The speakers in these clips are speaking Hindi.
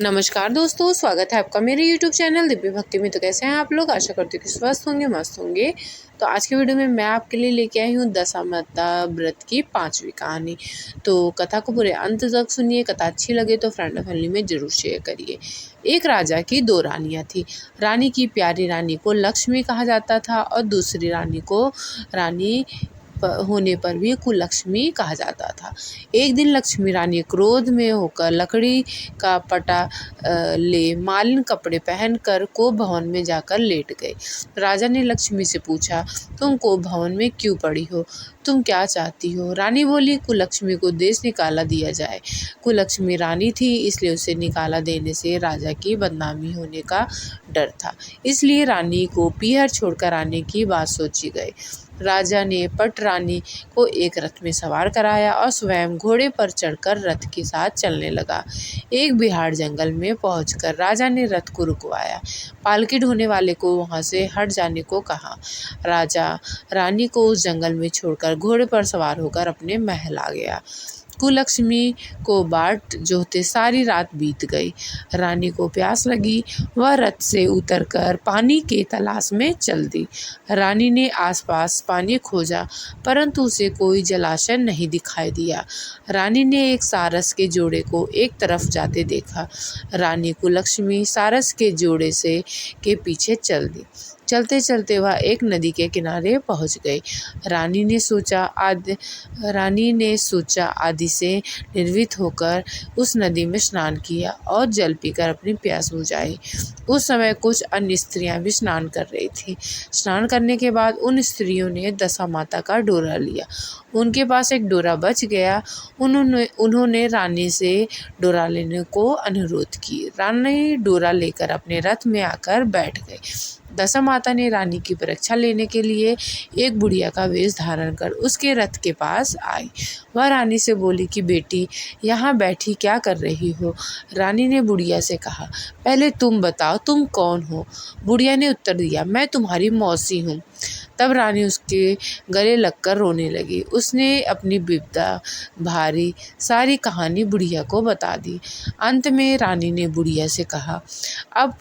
नमस्कार दोस्तों, स्वागत है आपका मेरे YouTube चैनल दिव्य भक्ति में। तो कैसे हैं आप लोग? आशा करती हूँ कि स्वस्थ होंगे, मस्त होंगे। तो आज की वीडियो में मैं आपके लिए लेके आई हूँ दशामाता व्रत की 5वीं कहानी। तो कथा को पूरे अंत तक सुनिए। कथा अच्छी लगे तो फ्रेंड और फैमिली में जरूर शेयर करिए। एक राजा की 2 रानियाँ थी। रानी की प्यारी रानी को लक्ष्मी कहा जाता था और दूसरी रानी को रानी होने पर भी कुलक्ष्मी कहा जाता था। एक दिन लक्ष्मी रानी क्रोध में होकर लकड़ी का पटा ले मालिन कपड़े पहनकर कोप भवन में जाकर लेट गए। राजा ने लक्ष्मी से पूछा, तुम कोप भवन में क्यों पड़ी हो? तुम क्या चाहती हो? रानी बोली, कुलक्ष्मी को देश निकाला दिया जाए। कुलक्ष्मी रानी थी, इसलिए उसे निकाला देने से राजा की बदनामी होने का डर था। इसलिए रानी को पीहर छोड़कर आने की बात सोची गई। राजा ने पट रानी को एक रथ में सवार कराया और स्वयं घोड़े पर चढ़कर रथ के साथ चलने लगा। एक बिहार जंगल में पहुंचकर राजा ने रथ को रुकवाया। पालकी ढोने वाले को वहां से हट जाने को कहा। राजा रानी को उस जंगल में छोड़कर घोड़े पर सवार होकर अपने महल आ गया। कुलक्ष्मी को बाट जोहते सारी रात बीत गई। रानी को प्यास लगी, वह रथ से उतरकर पानी के तलाश में चल दी। रानी ने आसपास पानी खोजा, परंतु उसे कोई जलाशय नहीं दिखाई दिया। रानी ने एक सारस के जोड़े को एक तरफ जाते देखा। रानी कुलक्ष्मी सारस के जोड़े से के पीछे चल दी। चलते चलते वह एक नदी के किनारे पहुंच गई। रानी ने सोचा आदि से निर्भीत होकर उस नदी में स्नान किया और जल पीकर अपनी प्यास बुझाई। उस समय कुछ अन्य स्त्रियां भी स्नान कर रही थी। स्नान करने के बाद उन स्त्रियों ने दशामाता का डोरा लिया। उनके पास एक डोरा बच गया। उन्होंने रानी से डोरा लेने को अनुरोध की। रानी डोरा लेकर अपने रथ में आकर बैठ गई। दशामाता ने रानी की परीक्षा लेने के लिए एक बुढ़िया का वेश धारण कर उसके रथ के पास आई। वह रानी से बोली कि बेटी, यहाँ बैठी क्या कर रही हो? रानी ने बुढ़िया से कहा, पहले तुम बताओ, तुम कौन हो? बुढ़िया ने उत्तर दिया, मैं तुम्हारी मौसी हूँ। तब रानी उसके गले लगकर रोने लगी। उसने अपनी विपदा भारी सारी कहानी बुढ़िया को बता दी। अंत में रानी ने बुढ़िया से कहा, अब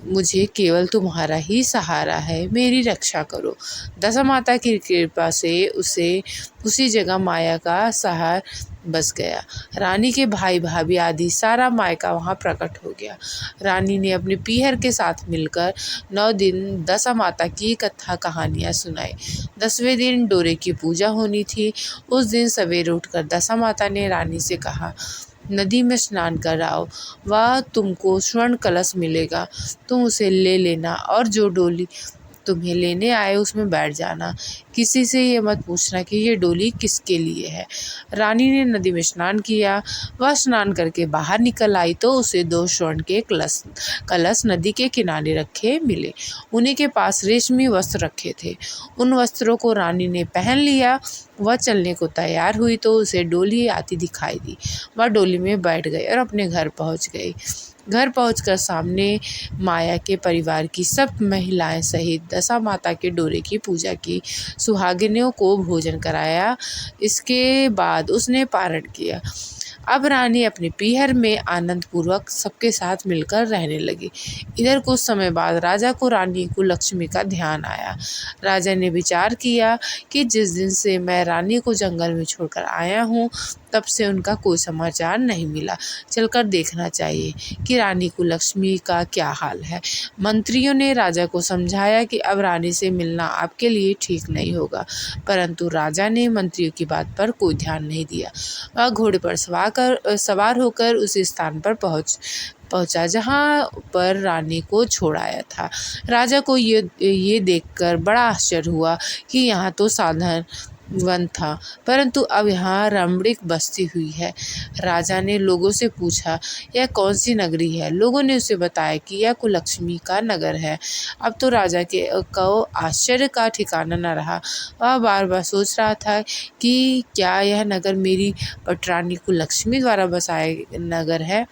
मुझे केवल तुम्हारा ही सहारा है, मेरी रक्षा करो। दशामाता की कृपा से उसे उसी जगह माया का सहार बस गया। रानी के भाई भाभी आदि सारा मायका वहाँ प्रकट हो गया। रानी ने अपने पीहर के साथ मिलकर 9 दिन दशामाता की कथा कहानियाँ सुनाई। 10वें दिन डोरे की पूजा होनी थी। उस दिन सवेरे उठकर दशामाता ने रानी से कहा, नदी में स्नान कर आओ, वह तुमको स्वर्ण कलश मिलेगा, तुम उसे ले लेना और जो डोली तुम्हें लेने आए उसमें बैठ जाना। किसी से ये मत पूछना कि ये डोली किसके लिए है। रानी ने नदी में स्नान किया। वह स्नान करके बाहर निकल आई तो उसे 2 स्वर्ण के कलश नदी के किनारे रखे मिले। उन्हीं के पास रेशमी वस्त्र रखे थे। उन वस्त्रों को रानी ने पहन लिया। वह चलने को तैयार हुई तो उसे डोली आती दिखाई दी। वह डोली में बैठ गई और अपने घर पहुंच गई। घर पहुंचकर सामने माया के परिवार की सब महिलाएं सहित दशामाता के डोरे की पूजा की। सुहागिनों को भोजन कराया। इसके बाद उसने पारण किया। अब रानी अपने पीहर में आनंद पूर्वक सबके साथ मिलकर रहने लगी। इधर कुछ समय बाद राजा को रानी कुलक्ष्मी का ध्यान आया। राजा ने विचार किया कि जिस दिन से मैं रानी को जंगल में छोड़कर आया हूँ, तब से उनका कोई समाचार नहीं मिला। चलकर देखना चाहिए कि रानी कुलक्ष्मी का क्या हाल है। मंत्रियों ने राजा को समझाया कि अब रानी से मिलना आपके लिए ठीक नहीं होगा, परंतु राजा ने मंत्रियों की बात पर कोई ध्यान नहीं दिया। वह घोड़े पर सवार होकर उस स्थान पर पहुंचा जहां पर रानी को छोड़ाया था। राजा को ये देखकर बड़ा आश्चर्य हुआ कि यहाँ तो साधारण वन था, परंतु अब यहाँ रमणीक बस्ती हुई है। राजा ने लोगों से पूछा, यह कौन सी नगरी है? लोगों ने उसे बताया कि यह कुलक्ष्मी का नगर है। अब तो राजा को आश्चर्य का ठिकाना न रहा। वह बार बार सोच रहा था कि क्या यह नगर मेरी पटरानी कुलक्ष्मी द्वारा बसाया नगर है।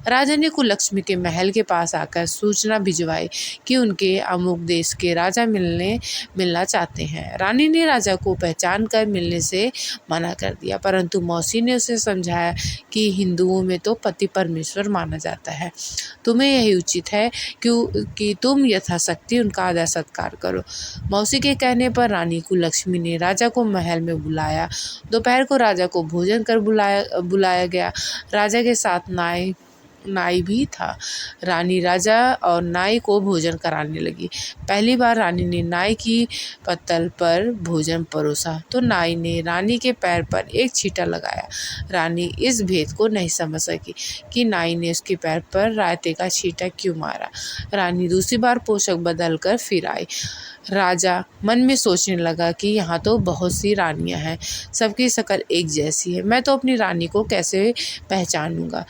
राजा ने कुलक्ष्मी के महल के पास आकर सूचना भिजवाई कि उनके अमुक देश के राजा मिलना चाहते हैं। रानी ने राजा को पहचान मानकर मिलने से मना कर दिया, परंतु मौसी ने उसे समझाया कि हिंदुओं में तो पति परमेश्वर माना जाता है। तुम्हें यही उचित है कि तुम यथाशक्ति उनका आदर सत्कार करो। मौसी के कहने पर रानी कुललक्ष्मी ने राजा को महल में बुलाया। दोपहर को राजा को भोजन कर बुलाया गया। राजा के साथ नाई भी था। रानी राजा और नाई को भोजन कराने लगी। पहली बार रानी ने नाई की पत्तल पर भोजन परोसा तो नाई ने रानी के पैर पर एक छींटा लगाया। रानी इस भेद को नहीं समझ सकी कि नाई ने उसके पैर पर रायते का छींटा क्यों मारा। रानी दूसरी बार पोशाक बदल कर फिर आई। राजा मन में सोचने लगा कि यहाँ तो बहुत सी रानियाँ हैं, सबकी शक्ल एक जैसी है, मैं तो अपनी रानी को कैसे पहचानूंगा।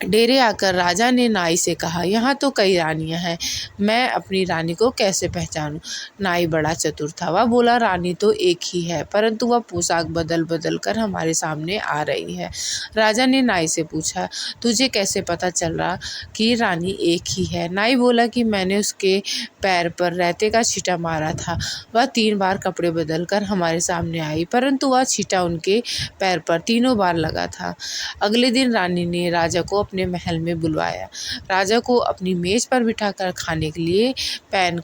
डेरे आकर राजा ने नाई से कहा, यहाँ तो कई रानियां हैं, मैं अपनी रानी को कैसे पहचानूं। नाई बड़ा चतुर था। वह बोला, रानी तो एक ही है, परंतु वह पोशाक बदल बदल कर हमारे सामने आ रही है। राजा ने नाई से पूछा, तुझे कैसे पता चल रहा कि रानी एक ही है। नाई बोला कि मैंने उसके पैर पर रहते का छींटा मारा था। वह 3 बार कपड़े बदल कर हमारे सामने आई, परंतु वह छींटा उनके पैर पर तीनों बार लगा था। अगले दिन रानी ने राजा को अपने महल में बुलवाया। राजा को अपनी मेज पर बिठाकर खाने के लिए पान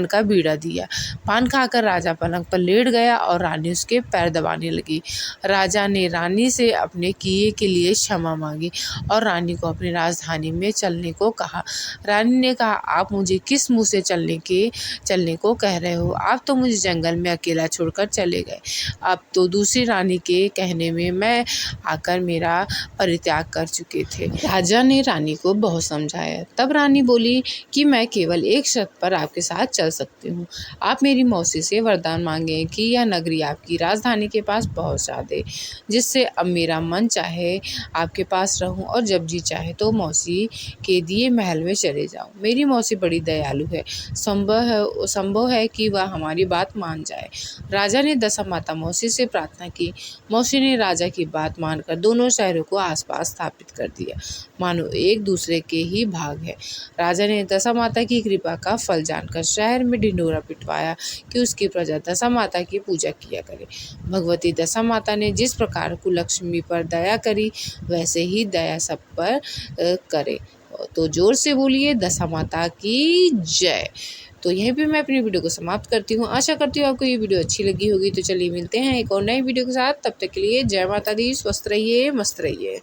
का बीड़ा दिया। पान खाकर राजा पलंग पर लेट गया और रानी उसके पैर दबाने लगी। राजा ने रानी से अपने किए के लिए क्षमा मांगी और रानी को अपनी राजधानी में चलने को कहा। रानी ने कहा, आप मुझे किस मुंह से चलने को कह रहे हो? आप तो मुझे जंगल में अकेला छोड़कर चले गए। अब तो दूसरी रानी के कहने में मैं आकर मेरा परित्याग कर चुके थे। राजा ने रानी को बहुत समझाया। तब रानी बोली कि मैं केवल एक शर्त पर आपके साथ चल सकती हूँ। आप मेरी मौसी से वरदान मांगे कि यह नगरी आपकी राजधानी के पास पहुँचा दे, जिससे अब मेरा मन चाहे आपके पास रहूं और जब जी चाहे तो मौसी के दिए महल में चले जाऊं। मेरी मौसी बड़ी दयालु है, संभव है कि वह हमारी बात मान जाए। राजा ने दशा माता मौसी से प्रार्थना की। मौसी ने राजा की बात मानकर दोनों शहरों को आसपास स्थापित कर दिया, मानो एक दूसरे के ही भाग है। राजा ने दशा माता की कृपा का फल जानकर शहर में ढिंढोरा पिटवाया कि उसकी प्रजा दशा माता की पूजा किया करे। भगवती दशा माता ने जिस प्रकार कुललक्ष्मी पर दया करी, वैसे ही दया सब पर करे। तो जोर से बोलिए, दशा माता की जय। तो यहीं पे मैं अपनी वीडियो को समाप्त करती हूँ। आशा करती हूँ आपको ये वीडियो अच्छी लगी होगी। तो चलिए मिलते हैं एक और नई वीडियो के साथ। तब तक के लिए जय माता दी, स्वस्थ रहिए, मस्त रहिए।